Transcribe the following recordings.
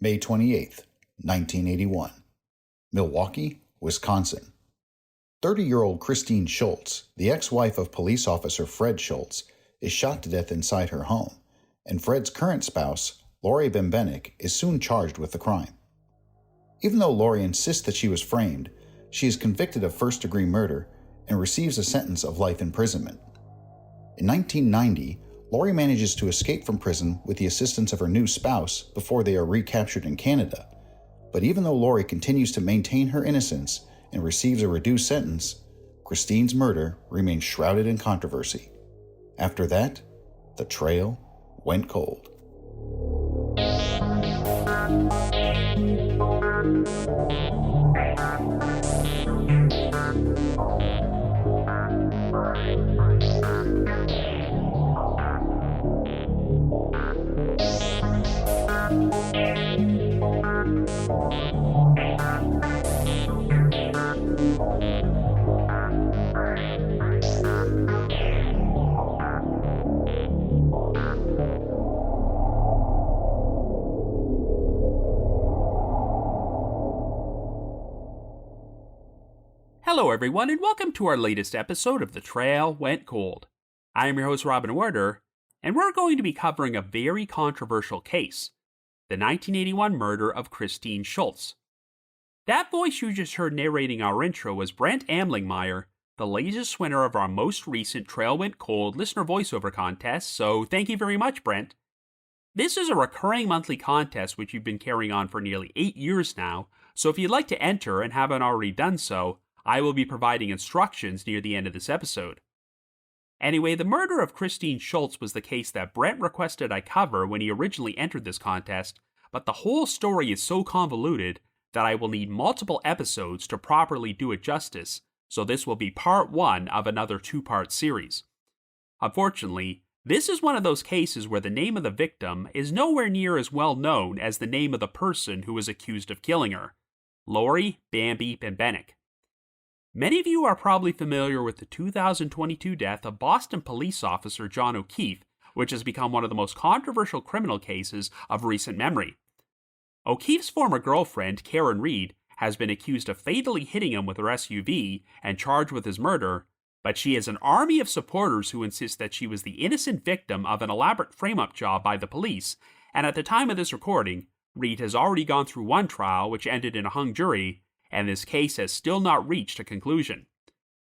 May 28, 1981. Milwaukee, Wisconsin. 30-year-old Christine Schultz, the ex-wife of police officer Fred Schultz, is shot to death inside her home, and Fred's current spouse, Laurie Bembenek, is soon charged with the crime. Even though Laurie insists that she was framed, she is convicted of first-degree murder and receives a sentence of life imprisonment. In 1990, Laurie manages to escape from prison with the assistance of her new spouse before they are recaptured in Canada. But even though Laurie continues to maintain her innocence and receives a reduced sentence, Christine's murder remains shrouded in controversy. After that, the trail went cold. Hello everyone, and welcome to our latest episode of The Trail Went Cold. I am your host Robin Werder, and we're going to be covering a very controversial case, the 1981 murder of Christine Schultz. That voice you just heard narrating our intro was Brent Amelingmeier, the latest winner of our most recent Trail Went Cold listener voiceover contest, so thank you very much, Brent. This is a recurring monthly contest which we've been carrying on for nearly 8 years now, so if you'd like to enter and haven't already done so, I will be providing instructions near the end of this episode. Anyway, the murder of Christine Schultz was the case that Brent requested I cover when he originally entered this contest, but the whole story is so convoluted that I will need multiple episodes to properly do it justice, so this will be part 1 of another 2-part series. Unfortunately, this is one of those cases where the name of the victim is nowhere near as well known as the name of the person who was accused of killing her, Laurie Bambi Bembenek. Many of you are probably familiar with the 2022 death of Boston police officer John O'Keefe, which has become one of the most controversial criminal cases of recent memory. O'Keefe's former girlfriend, Karen Reed, has been accused of fatally hitting him with her SUV and charged with his murder, but she has an army of supporters who insist that she was the innocent victim of an elaborate frame-up job by the police, and at the time of this recording, Reed has already gone through one trial which ended in a hung jury, and this case has still not reached a conclusion.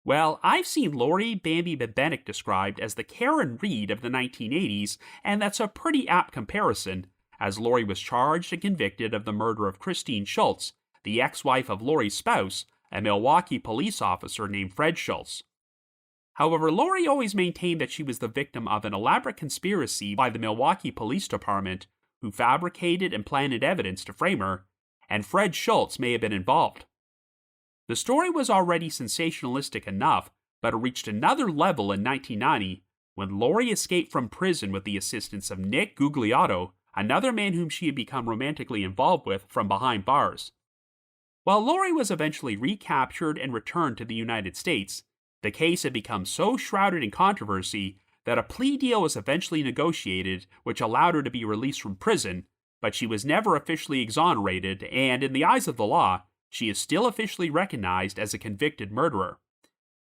Well, I've seen Laurie Bambi Bembenek described as the Karen Reed of the 1980s, and that's a pretty apt comparison, as Laurie was charged and convicted of the murder of Christine Schultz, the ex-wife of Laurie's spouse, a Milwaukee police officer named Fred Schultz. However, Laurie always maintained that she was the victim of an elaborate conspiracy by the Milwaukee Police Department, who fabricated and planted evidence to frame her, and Fred Schultz may have been involved. The story was already sensationalistic enough, but it reached another level in 1990 when Laurie escaped from prison with the assistance of Nick Gugliotto, another man whom she had become romantically involved with from behind bars. While Laurie was eventually recaptured and returned to the United States, the case had become so shrouded in controversy that a plea deal was eventually negotiated which allowed her to be released from prison, but she was never officially exonerated, and in the eyes of the law, she is still officially recognized as a convicted murderer.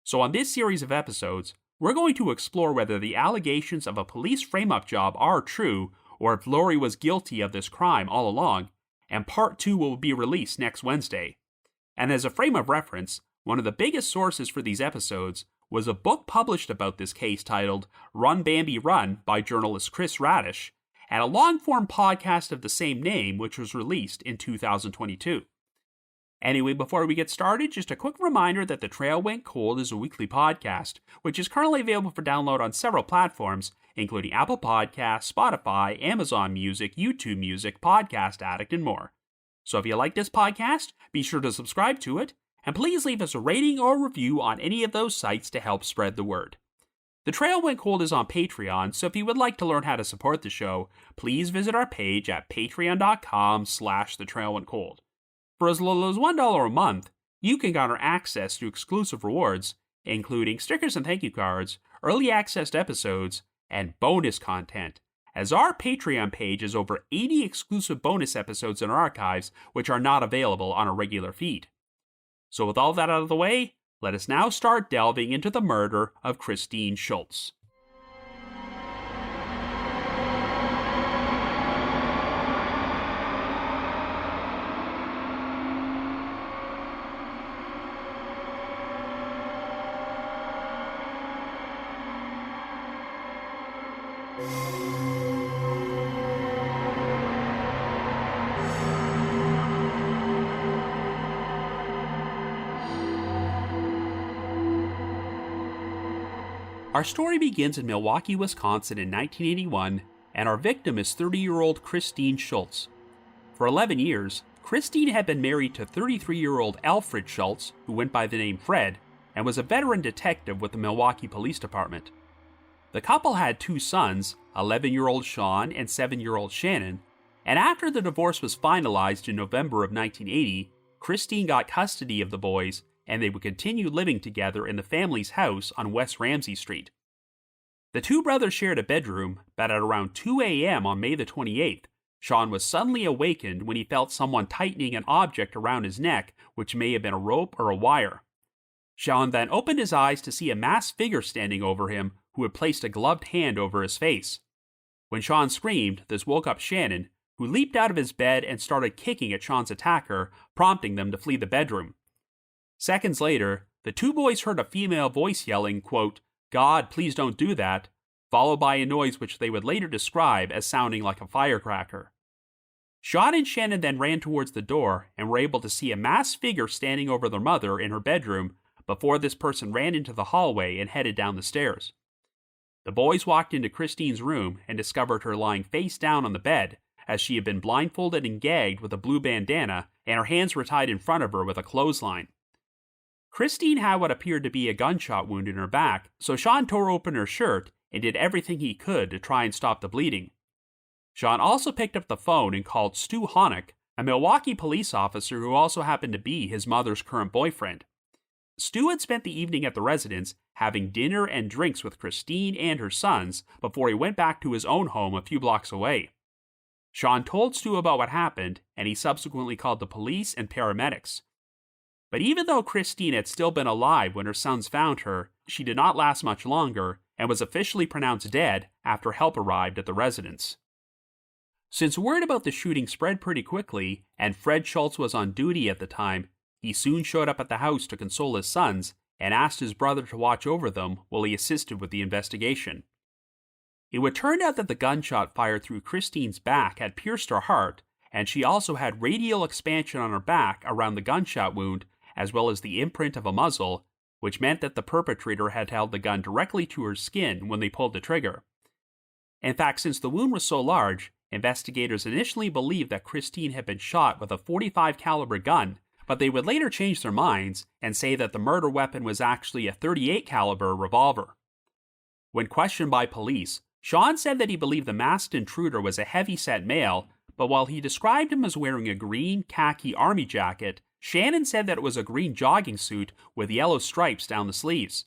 So on this series of episodes, we're going to explore whether the allegations of a police frame-up job are true, or if Laurie was guilty of this crime all along, and part 2 will be released next Wednesday. And as a frame of reference, one of the biggest sources for these episodes was a book published about this case titled Run Bambi Run by journalist Chris Radish, and a long-form podcast of the same name which was released in 2022. Anyway, before we get started, just a quick reminder that The Trail Went Cold is a weekly podcast, which is currently available for download on several platforms, including Apple Podcasts, Spotify, Amazon Music, YouTube Music, Podcast Addict, and more. So if you like this podcast, be sure to subscribe to it, and please leave us a rating or review on any of those sites to help spread the word. The Trail Went Cold is on Patreon, so if you would like to learn how to support the show, please visit our page at patreon.com/thetrailwentcold. For as little as $1 a month, you can garner access to exclusive rewards, including stickers and thank you cards, early access to episodes, and bonus content, as our Patreon page has over 80 exclusive bonus episodes in our archives which are not available on a regular feed. So with all that out of the way, let us now start delving into the murder of Christine Schultz. Our story begins in Milwaukee, Wisconsin in 1981, and our victim is 30-year-old Christine Schultz. For 11 years, Christine had been married to 33-year-old Alfred Schultz, who went by the name Fred, and was a veteran detective with the Milwaukee Police Department. The couple had 2 sons, 11-year-old Sean and 7-year-old Shannon, and after the divorce was finalized in November of 1980, Christine got custody of the boys, and they would continue living together in the family's house on West Ramsey Street. The 2 brothers shared a bedroom, but at around 2 a.m. on May the 28th, Sean was suddenly awakened when he felt someone tightening an object around his neck, which may have been a rope or a wire. Sean then opened his eyes to see a masked figure standing over him who had placed a gloved hand over his face. When Sean screamed, this woke up Shannon, who leaped out of his bed and started kicking at Sean's attacker, prompting them to flee the bedroom. Seconds later, the 2 boys heard a female voice yelling, quote, "God, please don't do that," followed by a noise which they would later describe as sounding like a firecracker. Sean and Shannon then ran towards the door and were able to see a masked figure standing over their mother in her bedroom before this person ran into the hallway and headed down the stairs. The boys walked into Christine's room and discovered her lying face down on the bed, as she had been blindfolded and gagged with a blue bandana, and her hands were tied in front of her with a clothesline. Christine had what appeared to be a gunshot wound in her back, so Sean tore open her shirt and did everything he could to try and stop the bleeding. Sean also picked up the phone and called Stu Honeck, a Milwaukee police officer who also happened to be his mother's current boyfriend. Stu had spent the evening at the residence having dinner and drinks with Christine and her sons before he went back to his own home a few blocks away. Sean told Stu about what happened, and he subsequently called the police and paramedics. But even though Christine had still been alive when her sons found her, she did not last much longer and was officially pronounced dead after help arrived at the residence. Since word about the shooting spread pretty quickly, and Fred Schultz was on duty at the time, he soon showed up at the house to console his sons and asked his brother to watch over them while he assisted with the investigation. It would turn out that the gunshot fired through Christine's back had pierced her heart, and she also had radial expansion on her back around the gunshot wound, as well as the imprint of a muzzle, which meant that the perpetrator had held the gun directly to her skin when they pulled the trigger. In fact, since the wound was so large, investigators initially believed that Christine had been shot with a .45 caliber gun, but they would later change their minds and say that the murder weapon was actually a .38 caliber revolver. When questioned by police, Sean said that he believed the masked intruder was a heavy-set male, but while he described him as wearing a green khaki army jacket, Shannon said that it was a green jogging suit with yellow stripes down the sleeves.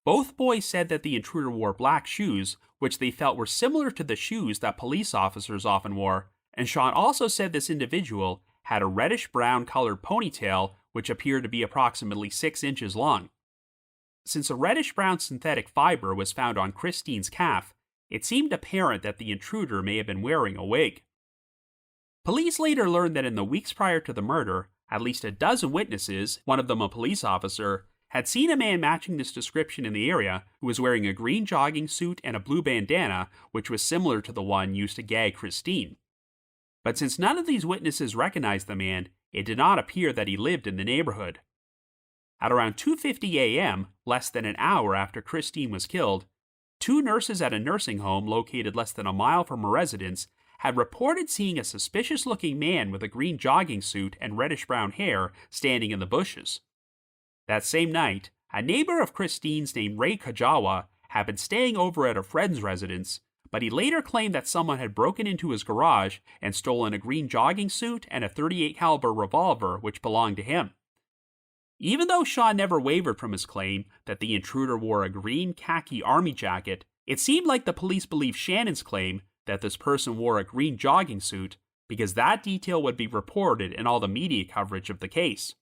Both boys said that the intruder wore black shoes, which they felt were similar to the shoes that police officers often wore, and Sean also said this individual had a reddish-brown colored ponytail which appeared to be approximately 6 inches long. Since a reddish-brown synthetic fiber was found on Christine's calf, it seemed apparent that the intruder may have been wearing a wig. Police later learned that in the weeks prior to the murder, at least a dozen witnesses, one of them a police officer, had seen a man matching this description in the area who was wearing a green jogging suit and a blue bandana, which was similar to the one used to gag Christine. But since none of these witnesses recognized the man, it did not appear that he lived in the neighborhood. At around 2:50 a.m., less than an hour after Christine was killed, 2 nurses at a nursing home located less than a mile from her residence had reported seeing a suspicious-looking man with a green jogging suit and reddish-brown hair standing in the bushes. That same night, a neighbor of Christine's named Ray Kajawa had been staying over at a friend's residence, but he later claimed that someone had broken into his garage and stolen a green jogging suit and a .38 caliber revolver which belonged to him. Even though Sean never wavered from his claim that the intruder wore a green khaki army jacket, it seemed like the police believed Shannon's claim that this person wore a green jogging suit because that detail would be reported in all the media coverage of the case.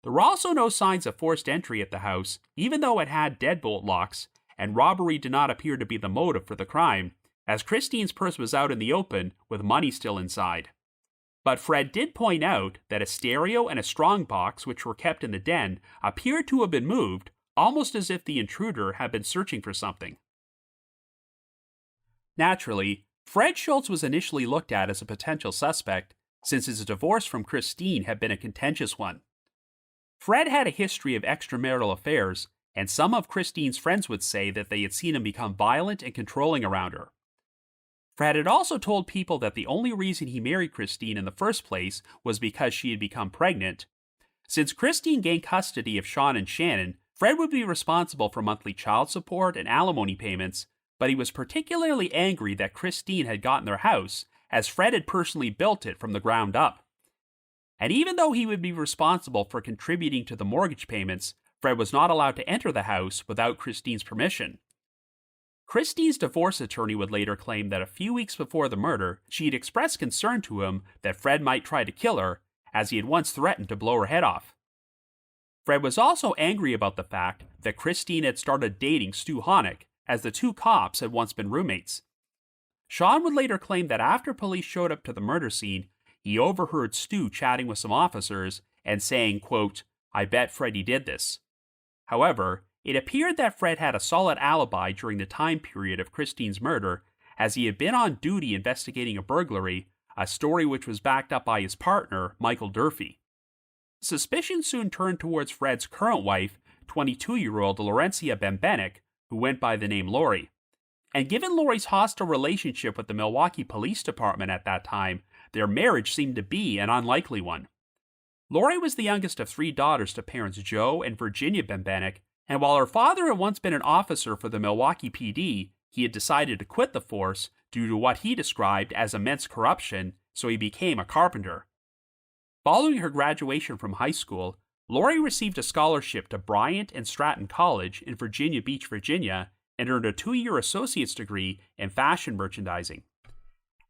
There were also no signs of forced entry at the house, even though it had deadbolt locks, and robbery did not appear to be the motive for the crime, as Christine's purse was out in the open with money still inside. But Fred did point out that a stereo and a strongbox, which were kept in the den, appeared to have been moved, almost as if the intruder had been searching for something. Naturally, Fred Schultz was initially looked at as a potential suspect, since his divorce from Christine had been a contentious one. Fred had a history of extramarital affairs, and some of Christine's friends would say that they had seen him become violent and controlling around her. Fred had also told people that the only reason he married Christine in the first place was because she had become pregnant. Since Christine gained custody of Sean and Shannon, Fred would be responsible for monthly child support and alimony payments, but he was particularly angry that Christine had gotten their house, as Fred had personally built it from the ground up. And even though he would be responsible for contributing to the mortgage payments, Fred was not allowed to enter the house without Christine's permission. Christine's divorce attorney would later claim that a few weeks before the murder, she had expressed concern to him that Fred might try to kill her, as he had once threatened to blow her head off. Fred was also angry about the fact that Christine had started dating Stu Honeck, as the two cops had once been roommates. Sean would later claim that after police showed up to the murder scene, he overheard Stu chatting with some officers and saying, quote, "I bet Freddie did this." However, it appeared that Fred had a solid alibi during the time period of Christine's murder, as he had been on duty investigating a burglary, a story which was backed up by his partner, Michael Durfee. Suspicion soon turned towards Fred's current wife, 22-year-old Laurencia Bembenek, who went by the name Laurie. And given Laurie's hostile relationship with the Milwaukee Police Department at that time, their marriage seemed to be an unlikely one. Laurie was the youngest of 3 daughters to parents Joe and Virginia Bembenek, and while her father had once been an officer for the Milwaukee PD, he had decided to quit the force due to what he described as immense corruption, so he became a carpenter. Following her graduation from high school, Laurie received a scholarship to Bryant and Stratton College in Virginia Beach, Virginia, and earned a 2-year associate's degree in fashion merchandising.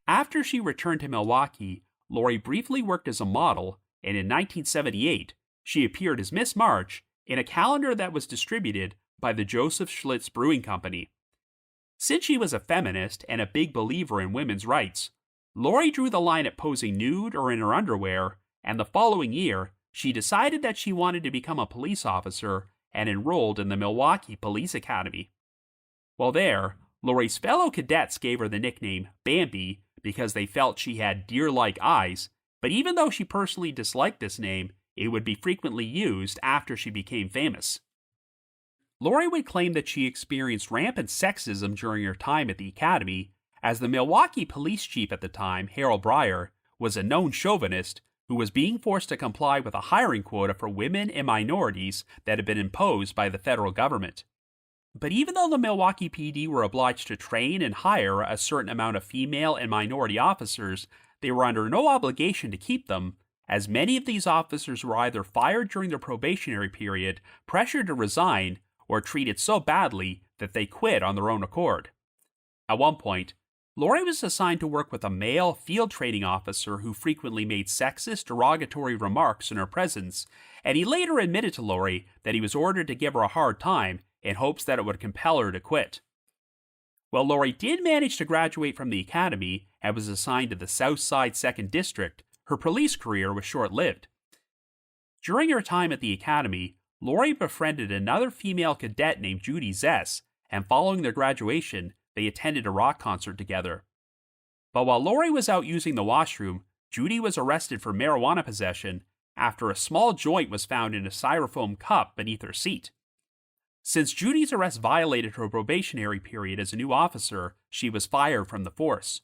After she returned to Milwaukee, Laurie briefly worked as a model, and in 1978, she appeared as Miss March in a calendar that was distributed by the Joseph Schlitz Brewing Company. Since she was a feminist and a big believer in women's rights, Laurie drew the line at posing nude or in her underwear, and the following year, she decided that she wanted to become a police officer and enrolled in the Milwaukee Police Academy. While there, Laurie's fellow cadets gave her the nickname Bambi because they felt she had deer-like eyes, but even though she personally disliked this name, it would be frequently used after she became famous. Laurie would claim that she experienced rampant sexism during her time at the academy, as the Milwaukee police chief at the time, Harold Breyer, was a known chauvinist who was being forced to comply with a hiring quota for women and minorities that had been imposed by the federal government. But even though the Milwaukee PD were obliged to train and hire a certain amount of female and minority officers, they were under no obligation to keep them, as many of these officers were either fired during their probationary period, pressured to resign, or treated so badly that they quit on their own accord. At one point, Laurie was assigned to work with a male field training officer who frequently made sexist, derogatory remarks in her presence, and he later admitted to Laurie that he was ordered to give her a hard time in hopes that it would compel her to quit. While Laurie did manage to graduate from the academy and was assigned to the South Side 2nd District, her police career was short-lived. During her time at the academy, Laurie befriended another female cadet named Judy Zess, and following their graduation, they attended a rock concert together. But while Laurie was out using the washroom, Judy was arrested for marijuana possession after a small joint was found in a styrofoam cup beneath her seat. Since Judy's arrest violated her probationary period as a new officer, she was fired from the force.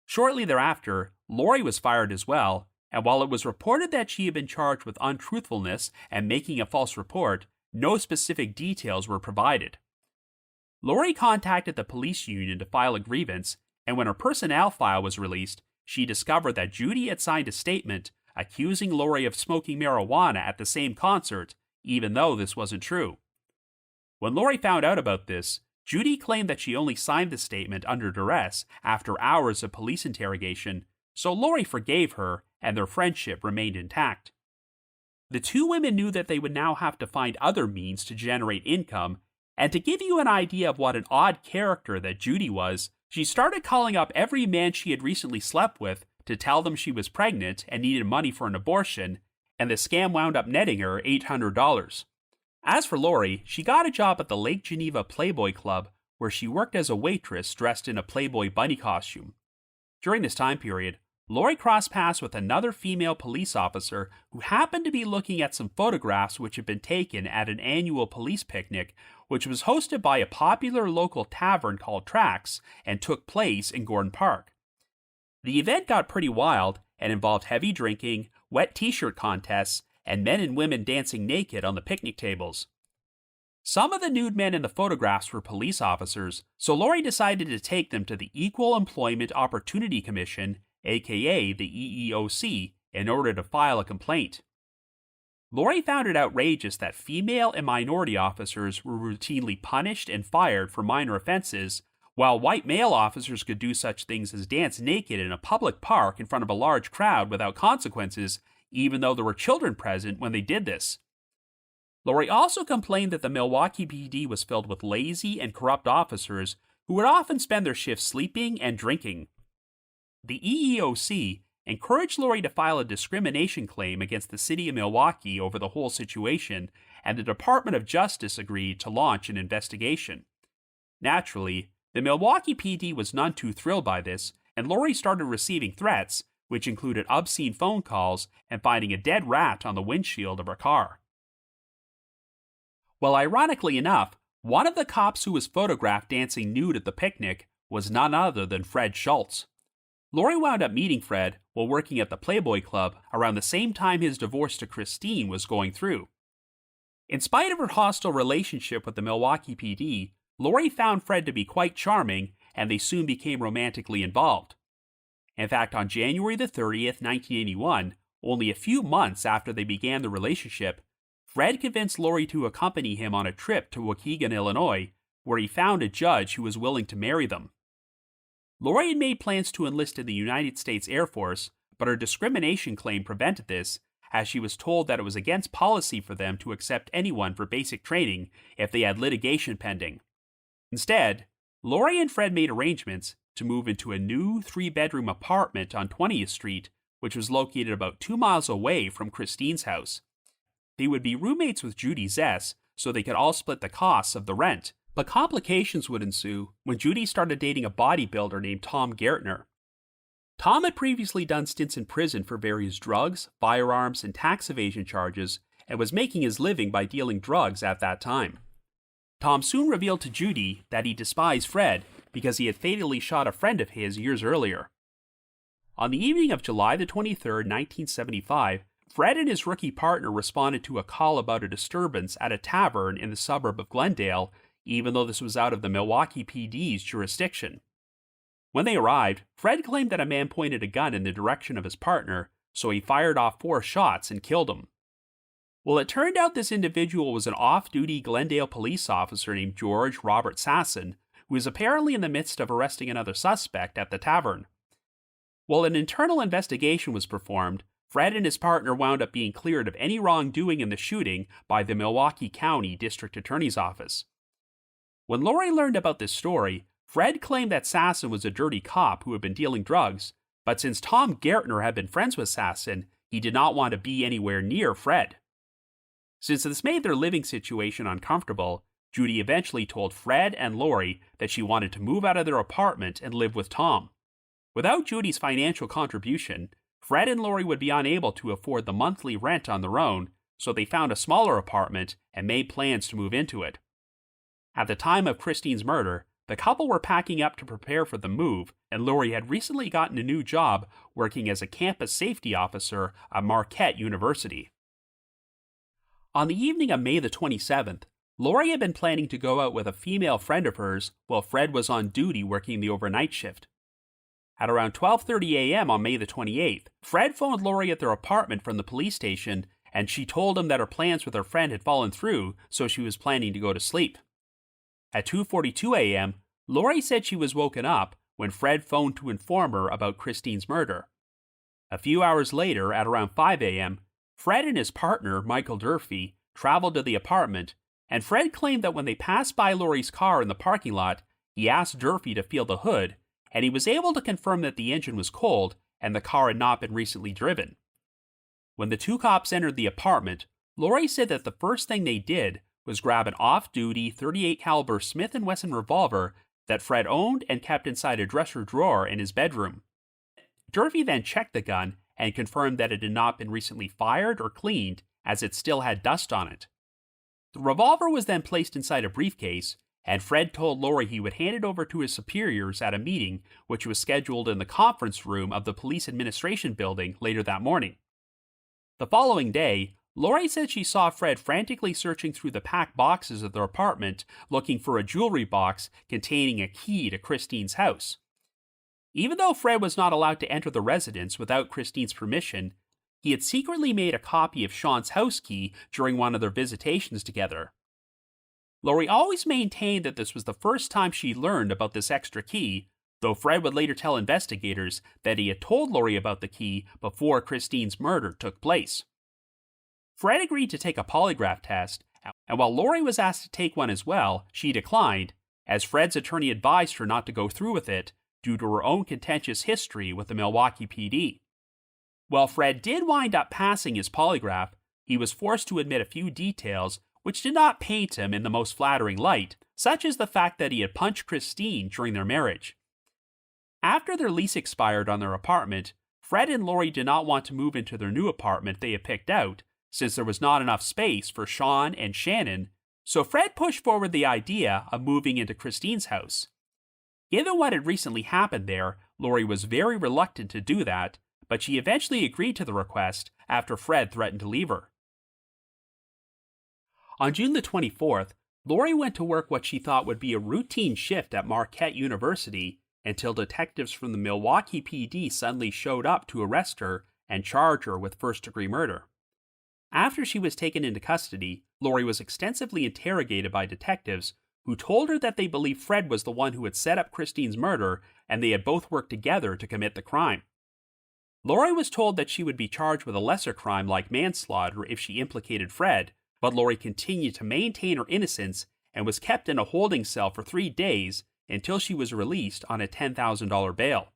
Shortly thereafter, Laurie was fired as well, and while it was reported that she had been charged with untruthfulness and making a false report, no specific details were provided. Laurie contacted the police union to file a grievance, and when her personnel file was released, she discovered that Judy had signed a statement accusing Laurie of smoking marijuana at the same concert, even though this wasn't true. When Laurie found out about this, Judy claimed that she only signed the statement under duress after hours of police interrogation, so Laurie forgave her and their friendship remained intact. The two women knew that they would now have to find other means to generate income, and to give you an idea of what an odd character that Judy was, she started calling up every man she had recently slept with to tell them she was pregnant and needed money for an abortion, and the scam wound up netting her $800. As for Laurie, she got a job at the Lake Geneva Playboy Club, where she worked as a waitress dressed in a Playboy bunny costume. During this time period, Laurie crossed paths with another female police officer who happened to be looking at some photographs which had been taken at an annual police picnic, which was hosted by a popular local tavern called Trax and took place in Gordon Park. The event got pretty wild and involved heavy drinking, wet t-shirt contests, and men and women dancing naked on the picnic tables. Some of the nude men in the photographs were police officers, so Laurie decided to take them to the Equal Employment Opportunity Commission, aka the EEOC, in order to file a complaint. Laurie found it outrageous that female and minority officers were routinely punished and fired for minor offenses, while white male officers could do such things as dance naked in a public park in front of a large crowd without consequences, even though there were children present when they did this. Laurie also complained that the Milwaukee PD was filled with lazy and corrupt officers who would often spend their shifts sleeping and drinking. The EEOC encouraged Laurie to file a discrimination claim against the city of Milwaukee over the whole situation, and the Department of Justice agreed to launch an investigation. Naturally, the Milwaukee PD was none too thrilled by this, and Laurie started receiving threats, which included obscene phone calls and finding a dead rat on the windshield of her car. Well, ironically enough, one of the cops who was photographed dancing nude at the picnic was none other than Fred Schultz. Laurie wound up meeting Fred while working at the Playboy Club around the same time his divorce to Christine was going through. In spite of her hostile relationship with the Milwaukee PD, Laurie found Fred to be quite charming, and they soon became romantically involved. In fact, on January the 30th, 1981, only a few months after they began the relationship, Fred convinced Laurie to accompany him on a trip to Waukegan, Illinois, where he found a judge who was willing to marry them. Laurie had made plans to enlist in the United States Air Force, but her discrimination claim prevented this, as she was told that it was against policy for them to accept anyone for basic training if they had litigation pending. Instead, Laurie and Fred made arrangements to move into a new 3-bedroom apartment on 20th Street, which was located about 2 miles away from Christine's house. They would be roommates with Judy Zess, so they could all split the costs of the rent, but complications would ensue when Judy started dating a bodybuilder named Tom Gertner. Tom had previously done stints in prison for various drugs, firearms, and tax evasion charges, and was making his living by dealing drugs at that time. Tom soon revealed to Judy that he despised Fred because he had fatally shot a friend of his years earlier. On the evening of July the 23rd, 1975, Fred and his rookie partner responded to a call about a disturbance at a tavern in the suburb of Glendale, even though this was out of the Milwaukee PD's jurisdiction. When they arrived, Fred claimed that a man pointed a gun in the direction of his partner, so he fired off 4 shots and killed him. Well, it turned out this individual was an off-duty Glendale police officer named George Robert Sasson, who was apparently in the midst of arresting another suspect at the tavern. While an internal investigation was performed, Fred and his partner wound up being cleared of any wrongdoing in the shooting by the Milwaukee County District Attorney's Office. When Laurie learned about this story, Fred claimed that Sasson was a dirty cop who had been dealing drugs, but since Tom Gertner had been friends with Sasson, he did not want to be anywhere near Fred. Since this made their living situation uncomfortable, Judy eventually told Fred and Laurie that she wanted to move out of their apartment and live with Tom. Without Judy's financial contribution, Fred and Laurie would be unable to afford the monthly rent on their own, so they found a smaller apartment and made plans to move into it. At the time of Christine's murder, the couple were packing up to prepare for the move, and Laurie had recently gotten a new job working as a campus safety officer at Marquette University. On the evening of May the 27th, Laurie had been planning to go out with a female friend of hers while Fred was on duty working the overnight shift. At around 12:30 a.m. on May the 28th, Fred phoned Laurie at their apartment from the police station, and she told him that her plans with her friend had fallen through, so she was planning to go to sleep. At 2:42 a.m., Laurie said she was woken up when Fred phoned to inform her about Christine's murder. A few hours later, at around 5 a.m., Fred and his partner, Michael Durfee, traveled to the apartment, and Fred claimed that when they passed by Laurie's car in the parking lot, he asked Durfee to feel the hood, and he was able to confirm that the engine was cold and the car had not been recently driven. When the two cops entered the apartment, Laurie said that the first thing they did was grab an off-duty .38 caliber Smith & Wesson revolver that Fred owned and kept inside a dresser drawer in his bedroom. Durfee then checked the gun and confirmed that it had not been recently fired or cleaned, as it still had dust on it. The revolver was then placed inside a briefcase, and Fred told Laurie he would hand it over to his superiors at a meeting which was scheduled in the conference room of the police administration building later that morning. The following day, Laurie said she saw Fred frantically searching through the packed boxes of their apartment looking for a jewelry box containing a key to Christine's house. Even though Fred was not allowed to enter the residence without Christine's permission, he had secretly made a copy of Sean's house key during one of their visitations together. Laurie always maintained that this was the first time she learned about this extra key, though Fred would later tell investigators that he had told Laurie about the key before Christine's murder took place. Fred agreed to take a polygraph test, and while Laurie was asked to take one as well, she declined, as Fred's attorney advised her not to go through with it due to her own contentious history with the Milwaukee PD. While Fred did wind up passing his polygraph, he was forced to admit a few details which did not paint him in the most flattering light, such as the fact that he had punched Christine during their marriage. After their lease expired on their apartment, Fred and Laurie did not want to move into their new apartment they had picked out, since there was not enough space for Sean and Shannon, so Fred pushed forward the idea of moving into Christine's house. Given what had recently happened there, Laurie was very reluctant to do that, but she eventually agreed to the request after Fred threatened to leave her. On June the 24th, Laurie went to work what she thought would be a routine shift at Marquette University until detectives from the Milwaukee PD suddenly showed up to arrest her and charge her with first-degree murder. After she was taken into custody, Laurie was extensively interrogated by detectives who told her that they believed Fred was the one who had set up Christine's murder and they had both worked together to commit the crime. Laurie was told that she would be charged with a lesser crime like manslaughter if she implicated Fred, but Laurie continued to maintain her innocence and was kept in a holding cell for 3 days until she was released on a $10,000 bail.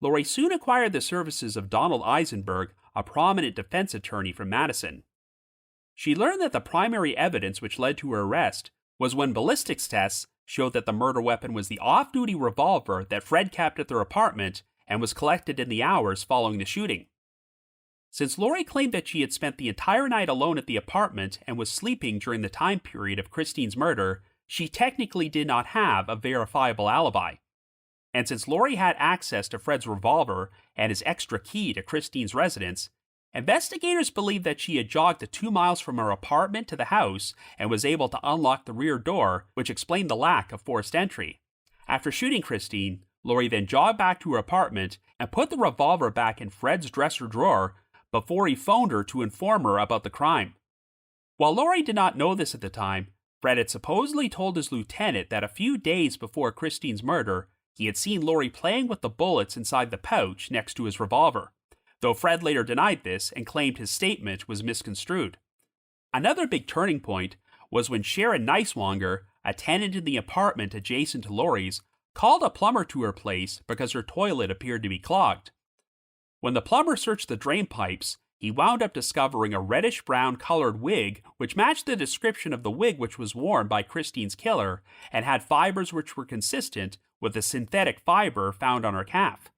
Laurie soon acquired the services of Donald Eisenberg, a prominent defense attorney from Madison. She learned that the primary evidence which led to her arrest was when ballistics tests showed that the murder weapon was the off-duty revolver that Fred kept at their apartment and was collected in the hours following the shooting. Since Laurie claimed that she had spent the entire night alone at the apartment and was sleeping during the time period of Christine's murder, she technically did not have a verifiable alibi. And since Laurie had access to Fred's revolver and his extra key to Christine's residence, investigators believed that she had jogged the 2 miles from her apartment to the house and was able to unlock the rear door, which explained the lack of forced entry. After shooting Christine, Laurie then jogged back to her apartment and put the revolver back in Fred's dresser drawer before he phoned her to inform her about the crime. While Laurie did not know this at the time, Fred had supposedly told his lieutenant that a few days before Christine's murder, he had seen Laurie playing with the bullets inside the pouch next to his revolver, though Fred later denied this and claimed his statement was misconstrued. Another big turning point was when Sharon Neiswanger, a tenant in the apartment adjacent to Laurie's, called a plumber to her place because her toilet appeared to be clogged. When the plumber searched the drain pipes, he wound up discovering a reddish-brown colored wig which matched the description of the wig which was worn by Christine's killer and had fibers which were consistent with the synthetic fiber found on her calf.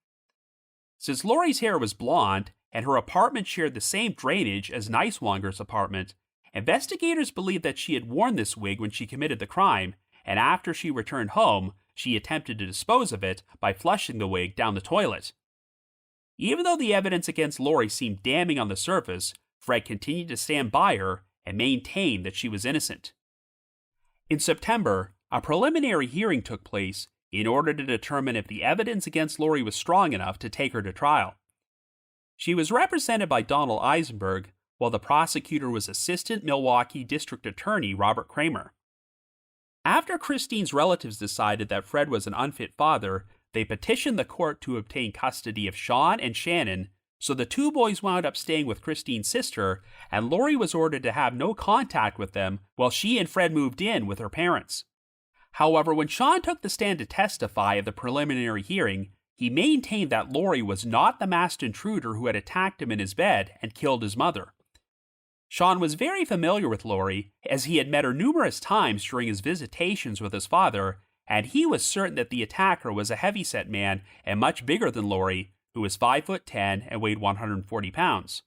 Since Laurie's hair was blonde and her apartment shared the same drainage as Neiswanger's apartment, investigators believed that she had worn this wig when she committed the crime, and after she returned home, she attempted to dispose of it by flushing the wig down the toilet. Even though the evidence against Laurie seemed damning on the surface, Fred continued to stand by her and maintain that she was innocent. In September, a preliminary hearing took place in order to determine if the evidence against Laurie was strong enough to take her to trial. She was represented by Donald Eisenberg, while the prosecutor was Assistant Milwaukee District Attorney Robert Kramer. After Christine's relatives decided that Fred was an unfit father, they petitioned the court to obtain custody of Sean and Shannon, so the two boys wound up staying with Christine's sister, and Laurie was ordered to have no contact with them while she and Fred moved in with her parents. However, when Sean took the stand to testify at the preliminary hearing, he maintained that Laurie was not the masked intruder who had attacked him in his bed and killed his mother. Sean was very familiar with Laurie, as he had met her numerous times during his visitations with his father, and he was certain that the attacker was a heavyset man and much bigger than Laurie, who was 5'10" and weighed 140 pounds.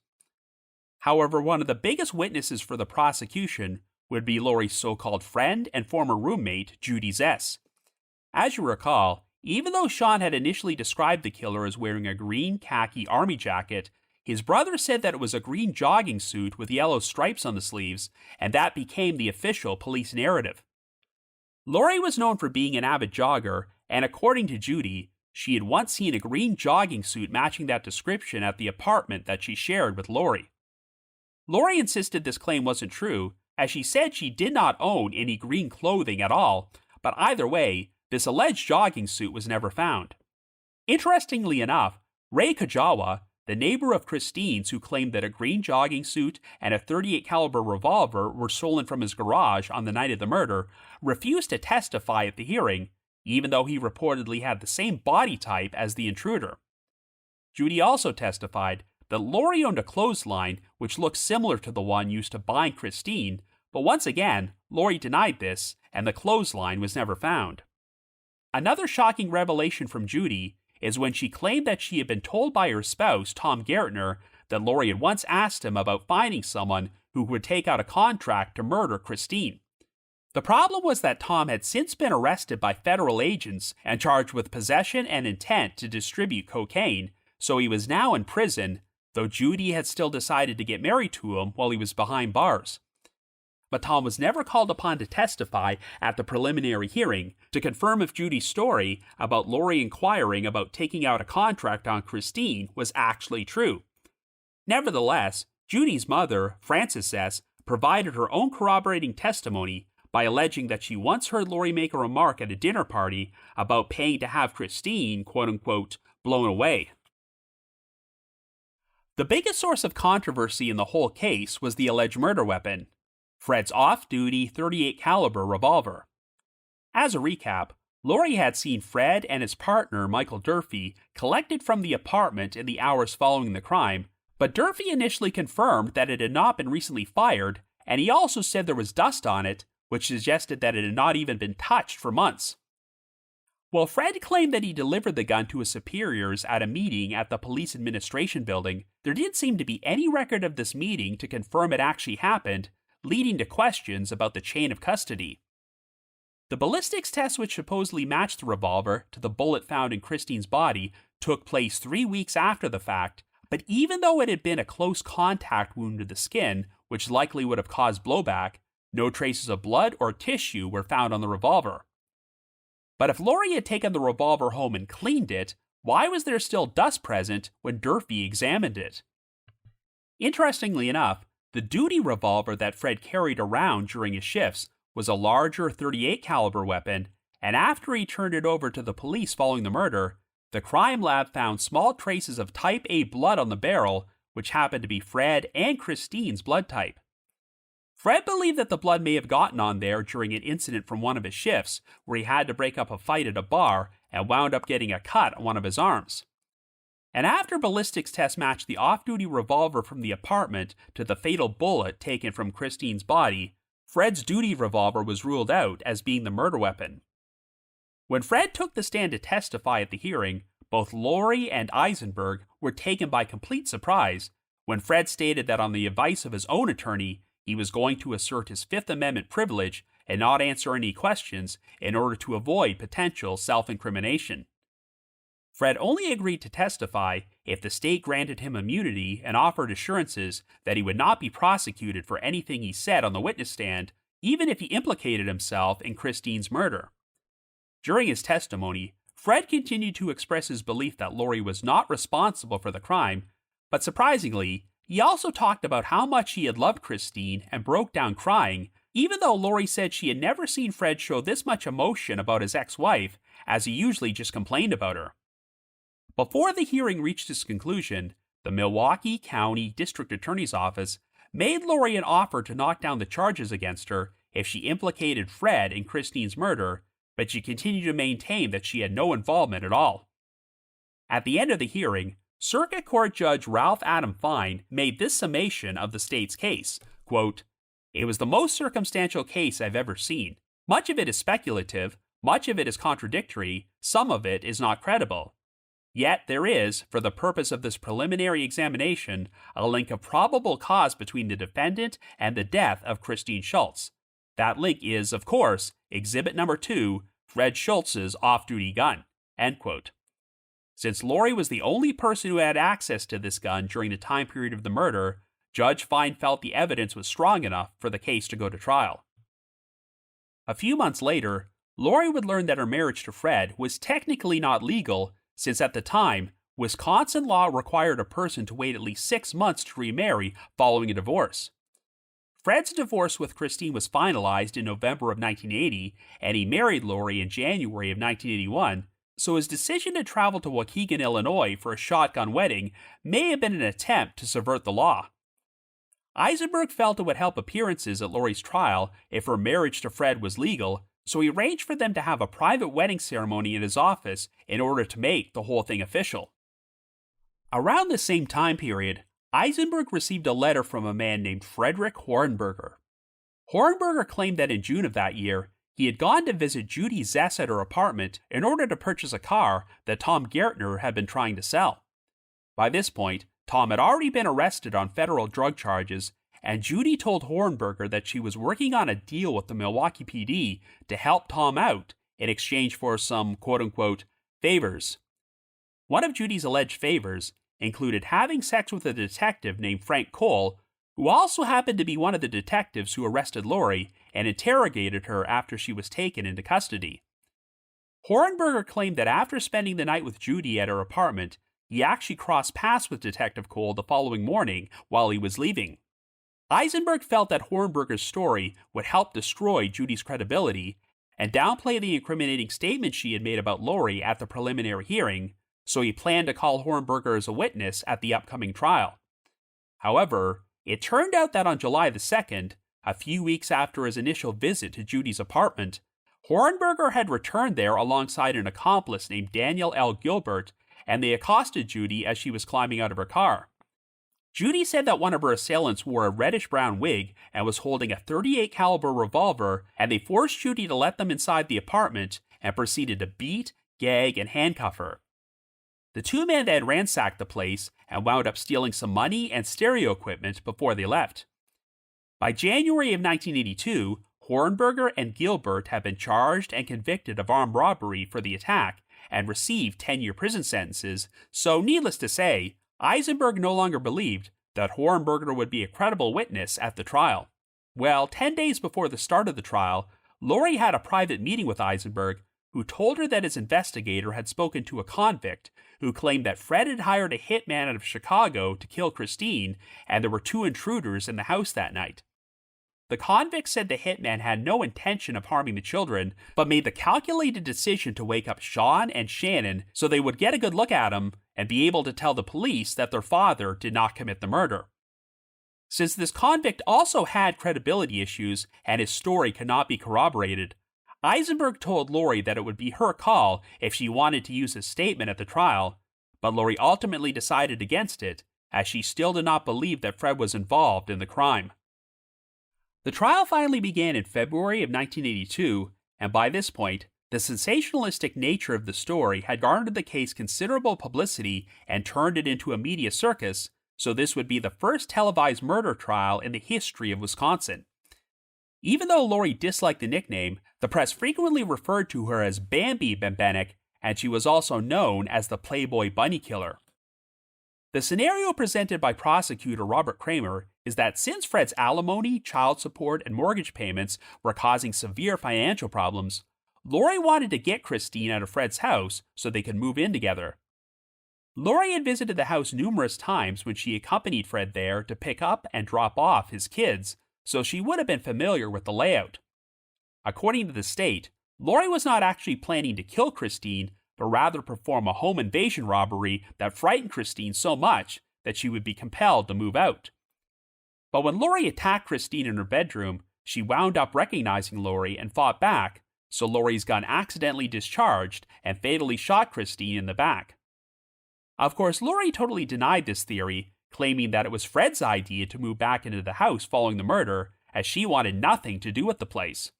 However, one of the biggest witnesses for the prosecution would be Laurie's so-called friend and former roommate, Judy Zess. As you recall, even though Sean had initially described the killer as wearing a green khaki army jacket, his brother said that it was a green jogging suit with yellow stripes on the sleeves, and that became the official police narrative. Laurie was known for being an avid jogger, and according to Judy, she had once seen a green jogging suit matching that description at the apartment that she shared with Laurie. Laurie insisted this claim wasn't true, as she said she did not own any green clothing at all, but either way, this alleged jogging suit was never found. Interestingly enough, Ray Kajawa, the neighbor of Christine's who claimed that a green jogging suit and a .38 caliber revolver were stolen from his garage on the night of the murder, refused to testify at the hearing, even though he reportedly had the same body type as the intruder. Judy also testified that Laurie owned a clothesline which looked similar to the one used to bind Christine, but once again, Laurie denied this, and the clothesline was never found. Another shocking revelation from Judy is when she claimed that she had been told by her spouse, Tom Gartner, that Laurie had once asked him about finding someone who would take out a contract to murder Christine. The problem was that Tom had since been arrested by federal agents and charged with possession and intent to distribute cocaine, so he was now in prison, though Judy had still decided to get married to him while he was behind bars. But Tom was never called upon to testify at the preliminary hearing to confirm if Judy's story about Laurie inquiring about taking out a contract on Christine was actually true. Nevertheless, Judy's mother, Frances S., provided her own corroborating testimony by alleging that she once heard Laurie make a remark at a dinner party about paying to have Christine, quote-unquote, blown away. The biggest source of controversy in the whole case was the alleged murder weapon, Fred's off-duty .38 caliber revolver. As a recap, Laurie had seen Fred and his partner, Michael Durfee, collected from the apartment in the hours following the crime, but Durfee initially confirmed that it had not been recently fired, and he also said there was dust on it, which suggested that it had not even been touched for months. While Fred claimed that he delivered the gun to his superiors at a meeting at the police administration building, there didn't seem to be any record of this meeting to confirm it actually happened, leading to questions about the chain of custody. The ballistics test which supposedly matched the revolver to the bullet found in Christine's body took place 3 weeks after the fact, but even though it had been a close contact wound to the skin, which likely would have caused blowback, no traces of blood or tissue were found on the revolver. But if Laurie had taken the revolver home and cleaned it, why was there still dust present when Durfee examined it? Interestingly enough, the duty revolver that Fred carried around during his shifts was a larger .38 caliber weapon, and after he turned it over to the police following the murder, the crime lab found small traces of type A blood on the barrel, which happened to be Fred and Christine's blood type. Fred believed that the blood may have gotten on there during an incident from one of his shifts where he had to break up a fight at a bar and wound up getting a cut on one of his arms. And after ballistics tests matched the off-duty revolver from the apartment to the fatal bullet taken from Christine's body, Fred's duty revolver was ruled out as being the murder weapon. When Fred took the stand to testify at the hearing, both Laurie and Eisenberg were taken by complete surprise when Fred stated that on the advice of his own attorney, he was going to assert his Fifth Amendment privilege and not answer any questions in order to avoid potential self-incrimination. Fred only agreed to testify if the state granted him immunity and offered assurances that he would not be prosecuted for anything he said on the witness stand, even if he implicated himself in Christine's murder. During his testimony, Fred continued to express his belief that Laurie was not responsible for the crime, but surprisingly, he also talked about how much he had loved Christine and broke down crying, even though Laurie said she had never seen Fred show this much emotion about his ex-wife, as he usually just complained about her. Before the hearing reached its conclusion, the Milwaukee County District Attorney's Office made Laurie an offer to knock down the charges against her if she implicated Fred in Christine's murder, but she continued to maintain that she had no involvement at all. At the end of the hearing, Circuit Court Judge Ralph Adam Fine made this summation of the state's case, quote, "It was the most circumstantial case I've ever seen. Much of it is speculative, much of it is contradictory, some of it is not credible. Yet there is, for the purpose of this preliminary examination, a link of probable cause between the defendant and the death of Christine Schultz. That link is, of course, Exhibit Number 2, Fred Schultz's off-duty gun." End quote. Since Laurie was the only person who had access to this gun during the time period of the murder, Judge Fine felt the evidence was strong enough for the case to go to trial. A few months later, Laurie would learn that her marriage to Fred was technically not legal, since at the time, Wisconsin law required a person to wait at least 6 months to remarry following a divorce. Fred's divorce with Christine was finalized in November of 1980, and he married Laurie in January of 1981, so his decision to travel to Waukegan, Illinois for a shotgun wedding may have been an attempt to subvert the law. Eisenberg felt it would help appearances at Laurie's trial if her marriage to Fred was legal, so he arranged for them to have a private wedding ceremony in his office in order to make the whole thing official. Around the same time period, Eisenberg received a letter from a man named Frederick Hornberger. Hornberger claimed that in June of that year, he had gone to visit Judy Zess at her apartment in order to purchase a car that Tom Gertner had been trying to sell. By this point, Tom had already been arrested on federal drug charges, and Judy told Hornberger that she was working on a deal with the Milwaukee PD to help Tom out in exchange for some quote-unquote favors. One of Judy's alleged favors included having sex with a detective named Frank Cole, who also happened to be one of the detectives who arrested Laurie and interrogated her after she was taken into custody. Hornberger claimed that after spending the night with Judy at her apartment, he actually crossed paths with Detective Cole the following morning while he was leaving. Eisenberg felt that Hornberger's story would help destroy Judy's credibility and downplay the incriminating statement she had made about Laurie at the preliminary hearing, so he planned to call Hornberger as a witness at the upcoming trial. However, it turned out that on July the 2nd, a few weeks after his initial visit to Judy's apartment, Hornberger had returned there alongside an accomplice named Daniel L. Gilbert, and they accosted Judy as she was climbing out of her car. Judy said that one of her assailants wore a reddish-brown wig and was holding a .38 caliber revolver, and they forced Judy to let them inside the apartment and proceeded to beat, gag, and handcuff her. The two men then ransacked the place and wound up stealing some money and stereo equipment before they left. By January of 1982, Hornberger and Gilbert had been charged and convicted of armed robbery for the attack and received 10-year prison sentences, so needless to say, Eisenberg no longer believed that Hornberger would be a credible witness at the trial. Well, 10 days before the start of the trial, Laurie had a private meeting with Eisenberg, who told her that his investigator had spoken to a convict who claimed that Fred had hired a hitman out of Chicago to kill Christine, and there were 2 intruders in the house that night. The convict said the hitman had no intention of harming the children, but made the calculated decision to wake up Sean and Shannon so they would get a good look at him and be able to tell the police that their father did not commit the murder. Since this convict also had credibility issues and his story could not be corroborated, Eisenberg told Laurie that it would be her call if she wanted to use his statement at the trial, but Laurie ultimately decided against it, as she still did not believe that Fred was involved in the crime. The trial finally began in February of 1982, and by this point, the sensationalistic nature of the story had garnered the case considerable publicity and turned it into a media circus, so this would be the first televised murder trial in the history of Wisconsin. Even though Laurie disliked the nickname, the press frequently referred to her as Bambi Bembenek, and she was also known as the Playboy Bunny Killer. The scenario presented by prosecutor Robert Kramer is that since Fred's alimony, child support, and mortgage payments were causing severe financial problems, Laurie wanted to get Christine out of Fred's house so they could move in together. Laurie had visited the house numerous times when she accompanied Fred there to pick up and drop off his kids, so she would have been familiar with the layout. According to the state, Laurie was not actually planning to kill Christine, but rather perform a home invasion robbery that frightened Christine so much that she would be compelled to move out. But when Laurie attacked Christine in her bedroom, she wound up recognizing Laurie and fought back, so Laurie's gun accidentally discharged and fatally shot Christine in the back. Of course, Laurie totally denied this theory, claiming that it was Fred's idea to move back into the house following the murder, as she wanted nothing to do with the place.